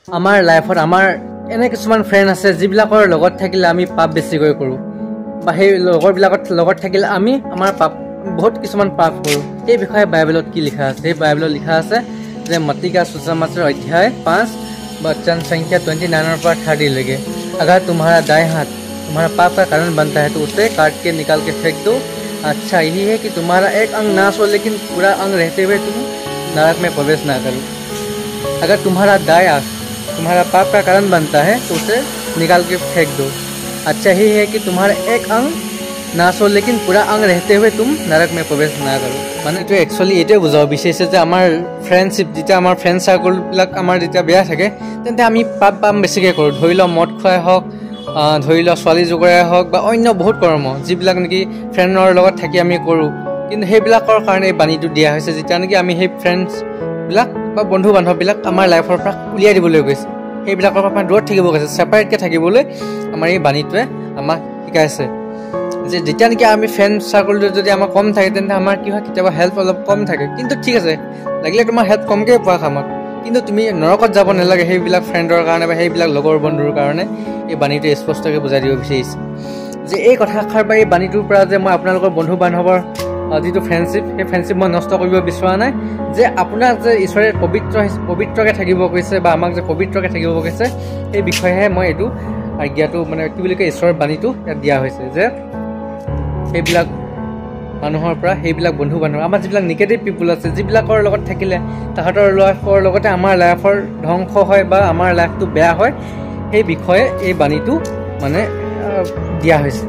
আমাৰ লাইফত আমাৰ এনে কিছুমান ফ্ৰেণ্ড আছে যিবিলাকৰ লগত থাকিলে আমি পাপ বেছিকৈ কৰোঁ বা সেই লগৰবিলাকৰ লগত থাকিলে আমি আমাৰ পাপ বহুত কিছুমান পাপ কৰোঁ। এই বিষয়ে বাইবেলত কি লিখা আছে? সেই বাইবেলত লিখা আছে যে মত্তিকা সুসমাচাৰ অধ্যায় 5 वचन संख्या 29 पर 30 लगे। अगर तुम्हारा दाएं हाथ तुम्हारा पाप का कारण बनता है तो उसे काट के निकाल के फेंक दो। अच्छा यही है कि तुम्हारा एक अंग नाश हो लेकिन पूरा अंग रहते हुए तुम नरक में प्रवेश ना करो। अगर तुम्हारा दाएं हाथ तुम्हारा पाप का कारण बनता है तो उसे निकाल के फेंक दो। अच्छा यही है कि तुम्हारा एक अंग नाश हो लेकिन पूरा अंग रहते हुए तुम नरक में प्रवेश ना करो। মানে এইটো একচুৱেলি এইটোৱে বুজাব বিচাৰিছে যে আমাৰ ফ্ৰেণ্ডশ্বিপ যেতিয়া আমাৰ ফ্ৰেণ্ড চাৰ্কলবিলাক আমাৰ যেতিয়া বেয়া থাকে তেন্তে আমি পাপ বেছিকৈ কৰোঁ। ধৰি লওক মদ খোৱাই হওক, ধৰি লওক ছোৱালী জোকৰাই হওক বা অন্য বহুত কৰ্ম যিবিলাক নেকি ফ্ৰেণ্ডৰ লগত থাকি আমি কৰোঁ। কিন্তু সেইবিলাকৰ কাৰণে এই বাণীটো দিয়া হৈছে যেতিয়া নেকি আমি সেই ফ্ৰেণ্ডছবিলাক বা বন্ধু বান্ধৱবিলাক আমাৰ লাইফৰ পৰা উলিয়াই দিবলৈ গৈছে, সেইবিলাকৰ পৰা দূৰত থাকিব গৈছে, ছেপাৰেটকৈ থাকিবলৈ আমাৰ এই বাণীটোৱে আমাক শিকাইছে যে যেতিয়া নেকি আমি ফ্ৰেণ্ড চাৰ্কলটো যদি আমাৰ কম থাকে তেন্তে আমাৰ কি হয় কেতিয়াবা হেল্প অলপ কম থাকে। কিন্তু ঠিক আছে লাগিলে তোমাৰ হেল্প কমকৈ পোৱা কামত, কিন্তু তুমি নৰকত যাব নালাগে সেইবিলাক ফ্ৰেণ্ডৰ কাৰণে বা সেইবিলাক লগৰ বন্ধুৰ কাৰণে। এই বাণীটোৱে স্পষ্টকৈ বুজাই দিব বিচাৰিছে যে এই কথাষাৰ বা এই বাণীটোৰ পৰা যে মই আপোনালোকৰ বন্ধু বান্ধৱৰ যিটো ফ্ৰেণ্ডশ্বিপ সেই ফ্ৰেণ্ডশ্বিপ মই নষ্ট কৰিব বিচৰা নাই, যে আপোনাক যে ঈশ্বৰে পবিত্ৰকৈ থাকিব কৈছে বা আমাক যে পবিত্ৰকৈ থাকিব কৈছে সেই বিষয়েহে মই এইটো আজ্ঞাটো মানে কি বুলি কয় ঈশ্বৰৰ বাণীটো ইয়াত দিয়া হৈছে যে সেইবিলাক মানুহৰ পৰা সেইবিলাক বন্ধু বান্ধৱ আমাৰ যিবিলাক নিগেটিভ পিপুল আছে যিবিলাকৰ লগত থাকিলে তাহাঁতৰ লাইফৰ লগতে আমাৰ লাইফৰ ধ্বংস হয় বা আমাৰ লাইফটো বেয়া হয় সেই বিষয়ে এই বাণীটো মানে দিয়া হৈছে।